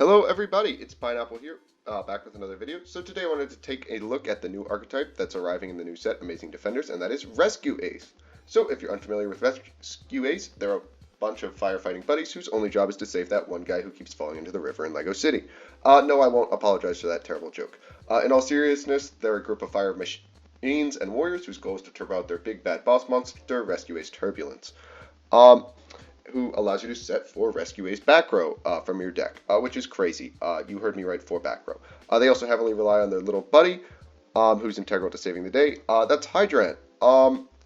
Hello everybody, it's Pineapple here, back with another video. So today I wanted to take a look at the new archetype that's arriving in the new set, Amazing Defenders, and that is Rescue Ace. So if you're unfamiliar with Rescue Ace, they're a bunch of firefighting buddies whose only job is to save that one guy who keeps falling into the river in Lego City. No, I won't apologize for that terrible joke. In all seriousness, they're a group of fire machines and warriors whose goal is to turbo out their big bad boss monster, Rescue Ace Turbulence. Who allows you to set 4 Rescue Ace back row from your deck, which is crazy. You heard me right, 4 back row. They also heavily rely on their little buddy, who's integral to saving the day. That's Hydrant.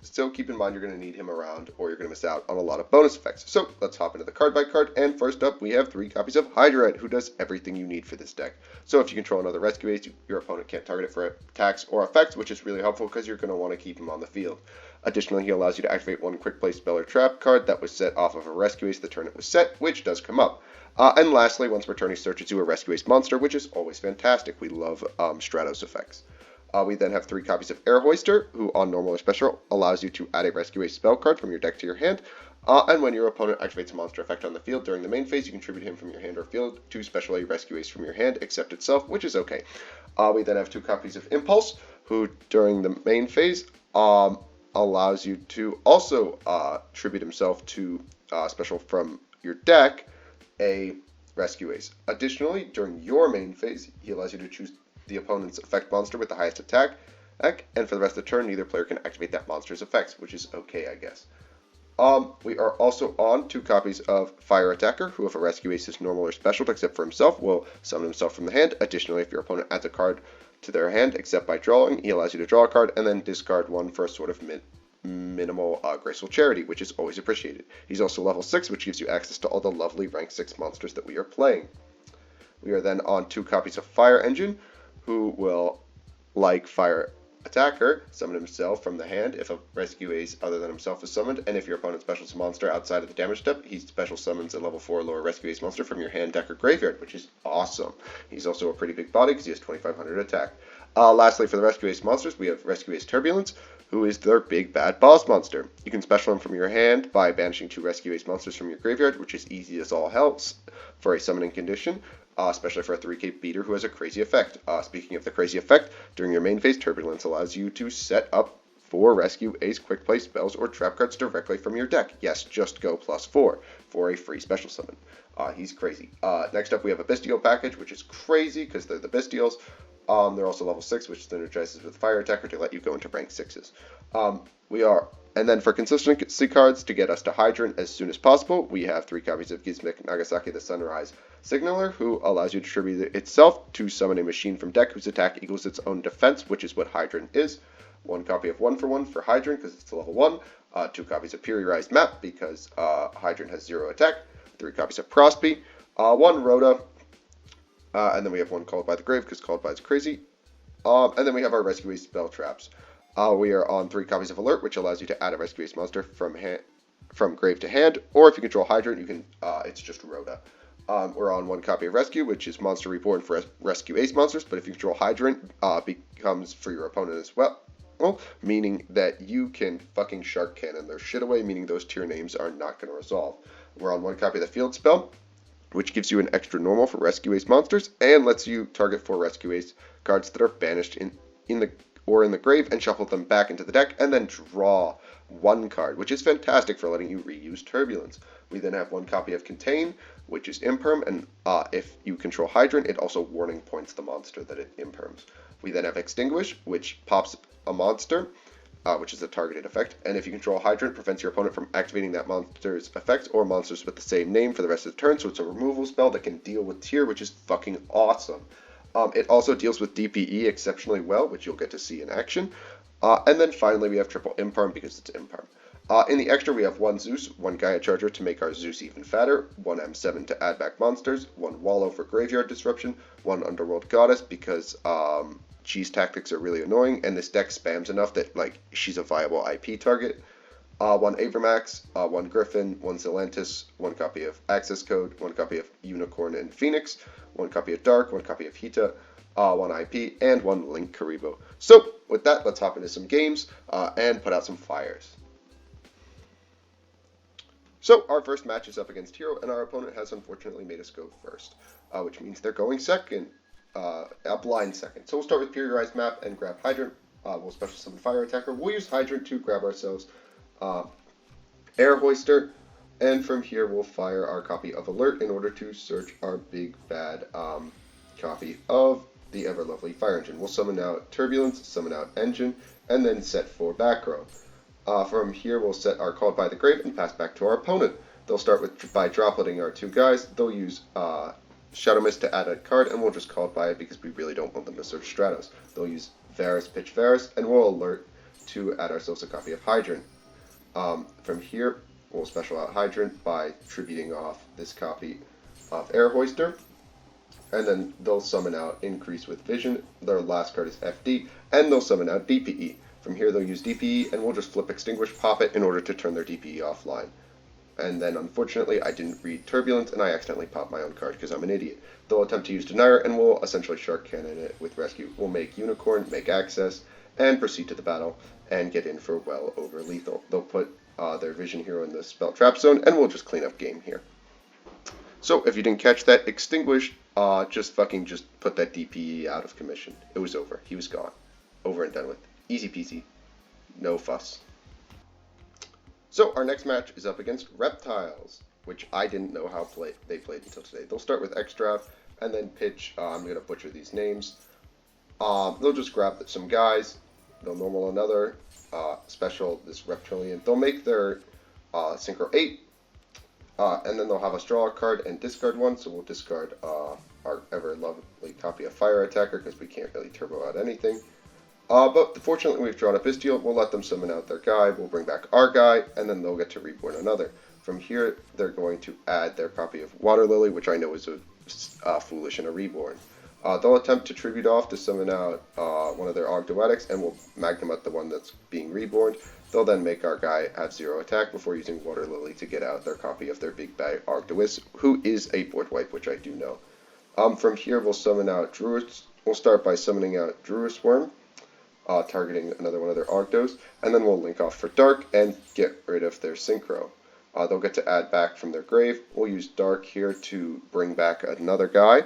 Still keep in mind you're going to need him around or you're going to miss out on a lot of bonus effects. So let's hop into the card by card, and first up we have 3 copies of Hydrant, who does everything you need for this deck. So if you control another Rescue Ace, your opponent can't target it for attacks or effects, which is really helpful because you're going to want to keep him on the field. Additionally, he allows you to activate 1 quick play spell or trap card that was set off of a Rescue Ace the turn it was set, which does come up. And lastly, once per turn he searches you a Rescue Ace monster, which is always fantastic. We love Stratos effects. We then have 3 copies of Air Hoister, who on normal or special allows you to add a Rescue Ace spell card from your deck to your hand. And when your opponent activates a monster effect on the field during the main phase, you contribute him from your hand or field to special a Rescue Ace from your hand, except itself, which is okay. We then have 2 copies of Impulse, who during the main phase allows you to also tribute himself to special from your deck, a Rescue Ace. Additionally, during your main phase, he allows you to choose the opponent's effect monster with the highest attack, and for the rest of the turn, neither player can activate that monster's effects, which is okay, I guess. We are also on 2 copies of Fire Attacker, who if a Rescue Ace is normal or special except for himself, will summon himself from the hand. Additionally, if your opponent adds a card to their hand except by drawing, he allows you to draw a card and then discard 1 for a sort of minimal graceful charity, which is always appreciated. He's also level 6, which gives you access to all the lovely rank 6 monsters that we are playing. We are then on 2 copies of Fire Engine, who will, like Fire Attacker, summon himself from the hand if a Rescue Ace other than himself is summoned, and if your opponent specials a monster outside of the damage step, he special summons a level 4 or lower Rescue Ace monster from your hand, deck, or graveyard, which is awesome. He's also a pretty big body because he has 2500 attack. Lastly, for the Rescue Ace monsters, we have Rescue Ace Turbulence, who is their big bad boss monster. You can special him from your hand by banishing 2 Rescue Ace monsters from your graveyard, which is easy as all helps for a summoning condition. Especially for a 3K beater who has a crazy effect. Speaking of the crazy effect, during your main phase, Turbulence allows you to set up 4 Rescue Ace quick play spells or trap cards directly from your deck. Yes, just go +4 for a free special summon. He's crazy. Next up, we have a Bestial package, which is crazy because they're the Bestials. They're also level 6, which synergizes with Fire Attacker to let you go into rank 6s. And then for consistency cards to get us to Hydrant as soon as possible, we have 3 copies of Gizmek Nagasaki the Sunrise Signaler, who allows you to tribute itself to summon a machine from deck whose attack equals its own defense, which is what Hydrant is. 1 copy of 1 for 1 for Hydrant because it's level 1. 2 copies of Periodized Map because Hydrant has 0 attack. 3 copies of Prosby. 1 Rhoda. And then we have 1 Called by the Grave because Called by is crazy. And then we have our Rescue Ace spell traps. We are on 3 copies of Alert, which allows you to add a Rescue Ace monster from grave to hand, or if you control Hydrant, you can. It's just Rhoda. We're on 1 copy of Rescue, which is Monster Reborn for Rescue Ace monsters, but if you control Hydrant, becomes for your opponent as well. Meaning that you can fucking Shark Cannon their shit away, meaning those tier names are not going to resolve. We're on 1 copy of the Field Spell, which gives you an extra normal for Rescue Ace monsters, and lets you target 4 Rescue Ace cards that are banished in the grave and shuffle them back into the deck, and then draw 1 card, which is fantastic for letting you reuse Turbulence. We then have 1 copy of Contain, which is Imperm, and if you control Hydrant, it also warning points the monster that it imperms. We then have Extinguish, which pops a monster, which is a targeted effect, and if you control Hydrant, prevents your opponent from activating that monster's effects or monsters with the same name for the rest of the turn, so it's a removal spell that can deal with tier, which is fucking awesome. It also deals with DPE exceptionally well, which you'll get to see in action. And then finally, we have triple Imperm because it's Imperm. In the extra, we have 1 Zeus, 1 Gaia Charger to make our Zeus even fatter, 1 M7 to add back monsters, 1 Wallow for Graveyard Disruption, 1 Underworld Goddess because cheese tactics are really annoying, and this deck spams enough that she's a viable IP target. 1 Abramax, 1 Griffin, 1 Zelantis, 1 copy of Access Code, 1 copy of Unicorn and Phoenix, 1 copy of Dark, 1 copy of Hita, 1 IP, and 1 Link Karibo. So, with that, let's hop into some games and put out some fires. So our first match is up against Hero, and our opponent has unfortunately made us go first, which means they're going second, a blind second. So we'll start with Periodized Map and grab Hydrant. We'll special summon Fire Attacker. We'll use Hydrant to grab ourselves Air Hoister, and from here we'll fire our copy of Alert in order to search our big bad copy of the ever lovely Fire Engine. We'll summon out Turbulence, summon out Engine, and then set for back row. From here, we'll set our Called by the Grave and pass back to our opponent. They'll start by dropletting our two guys. They'll use Shadow Mist to add a card, and we'll just Called by it because we really don't want them to search Stratos. They'll use Varus, Pitch Varus, and we'll Alert to add ourselves a copy of Hydrant. From here, we'll special out Hydrant by tributing off this copy of Air Hoister, and then they'll summon out Increase with Vision. Their last card is FD, and they'll summon out DPE. From here, they'll use DPE, and we'll just flip Extinguish, pop it in order to turn their DPE offline. And then, unfortunately, I didn't read Turbulence, and I accidentally popped my own card because I'm an idiot. They'll attempt to use Denier, and we'll essentially Shark Cannon it with Rescue. We'll make Unicorn, make Access, and proceed to the battle, and get in for well over lethal. They'll put their Vision Hero in the Spell Trap Zone, and we'll just clean up game here. So, if you didn't catch that, Extinguish just put that DPE out of commission. It was over. He was gone. Over and done with. Easy peasy. No fuss. So our next match is up against Reptiles, which I didn't know how they played until today. They'll start with X-Draft and then pitch. I'm going to butcher these names. They'll just grab some guys. They'll normal another. Special this Reptilian. They'll make their Synchro 8. And then they'll have us draw a card and discard one. So we'll discard our ever lovely copy of Fire Attacker because we can't really turbo out anything. But fortunately we've drawn a Bestial. We'll let them summon out their guy. We'll bring back our guy, and then they'll get to reborn another. From here, they're going to add their copy of Water Lily, which I know is a foolish and a reborn. They'll attempt to tribute off to summon out one of their Ogdoadics, and we'll Magnum at the one that's being reborn. They'll then make our guy have 0 attack before using Water Lily to get out their copy of their big bad Ogdoadis, who is a board wipe, which I do know. From here, we'll summon out Druid. We'll start by summoning out Druid Worm. Targeting another one of their Ogdos, and then we'll link off for Dark and get rid of their Synchro. They'll get to add back from their grave. We'll use Dark here to bring back another guy.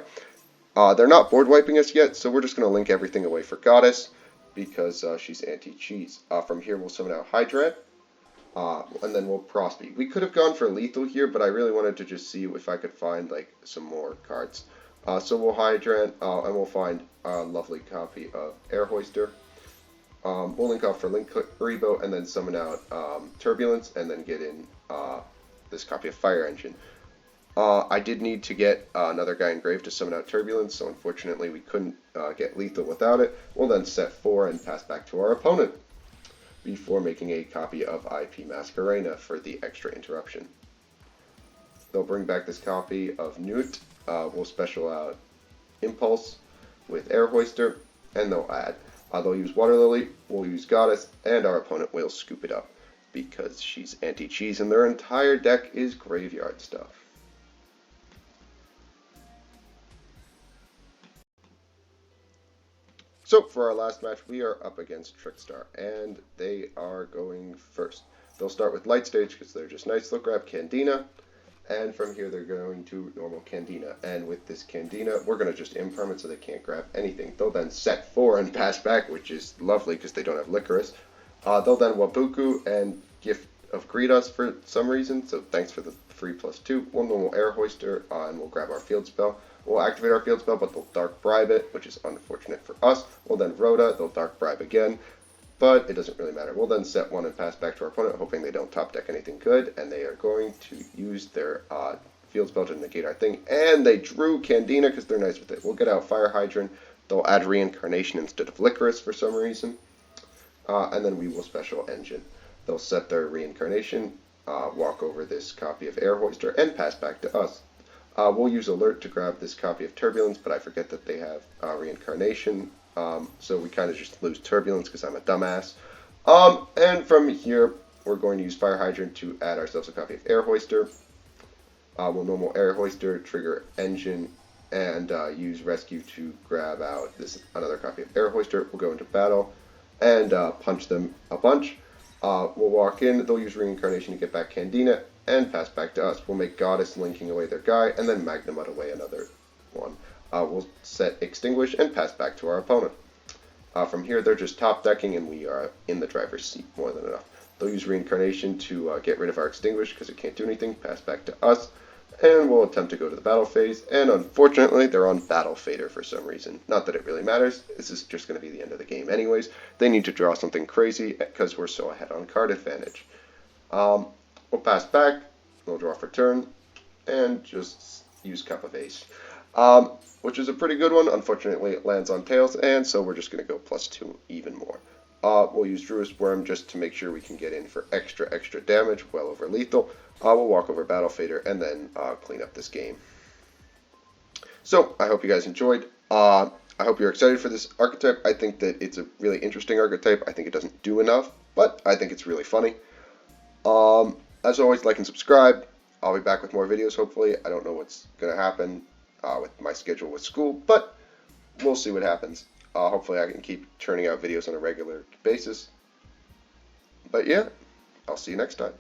They're not board wiping us yet, so we're just going to link everything away for Goddess because she's anti-cheese. From here we'll summon out Hydrant, and then we'll Prosby. We could have gone for lethal here, but I really wanted to just see if I could find like some more cards. So we'll Hydrant, and we'll find a lovely copy of Air Hoister. We'll link off for Link Rebo and then summon out Turbulence and then get in this copy of Fire Engine. I did need to get another guy in Grave to summon out Turbulence, so unfortunately we couldn't get lethal without it. We'll then set 4 and pass back to our opponent before making a copy of IP Masquerena for the extra interruption. They'll bring back this copy of Newt. We'll special out Impulse with Air Hoister, and they'll add. They'll use Water Lily, we'll use Goddess, and our opponent will scoop it up because she's anti-cheese and their entire deck is graveyard stuff. So for our last match, we are up against Trickstar, and they are going first. They'll start with Light Stage because they're just nice. They'll grab Candina, and from here they're going to normal Candina. And with this Candina, we're going to just imperm it so they can't grab anything. They'll then set 4 and pass back, which is lovely because they don't have Licorice. They'll then Wabuku and Gift of Greed us for some reason, so thanks for the free +2. We'll normal Air Hoister, and we'll grab our Field Spell. We'll activate our Field Spell, but they'll Dark Bribe it, which is unfortunate for us. We'll then Rhoda, they'll Dark Bribe again, but it doesn't really matter. We'll then set 1 and pass back to our opponent, hoping they don't top deck anything good, and they are going to use their Field Spell to negate our thing, and they drew Candina because they're nice with it. We'll get out Fire Hydrant, they'll add Reincarnation instead of Licorice for some reason, and then we will special Engine. They'll set their Reincarnation, walk over this copy of Air Hoister, and pass back to us. We'll use Alert to grab this copy of Turbulence, but I forget that they have Reincarnation, so we kind of just lose Turbulence because I'm a dumbass. And from here, we're going to use Fire Hydrant to add ourselves a copy of Air Hoister. We'll normal Air Hoister, trigger Engine, and use Rescue to grab out another copy of Air Hoister. We'll go into battle and punch them a bunch. We'll walk in, they'll use Reincarnation to get back Candina, and pass back to us. We'll make Goddess linking away their guy, and then Magnamut away another one. We'll set Extinguish and pass back to our opponent. From here, they're just top decking, and we are in the driver's seat more than enough. They'll use Reincarnation to get rid of our Extinguish because it can't do anything. Pass back to us, and we'll attempt to go to the battle phase. And unfortunately, they're on Battle Fader for some reason. Not that it really matters. This is just going to be the end of the game anyways. They need to draw something crazy because we're so ahead on card advantage. We'll pass back. We'll draw for turn, and just use Cup of Ace. Which is a pretty good one. Unfortunately, it lands on tails, and so we're just going to go +2 even more. We'll use Druid's Worm just to make sure we can get in for extra damage, well over lethal. We'll walk over Battle Fader and then clean up this game. So, I hope you guys enjoyed. I hope you're excited for this archetype. I think that it's a really interesting archetype. I think it doesn't do enough, but I think it's really funny. As always, like and subscribe. I'll be back with more videos, hopefully. I don't know what's going to happen with my schedule with school, but we'll see what happens. Hopefully I can keep churning out videos on a regular basis. But yeah, I'll see you next time.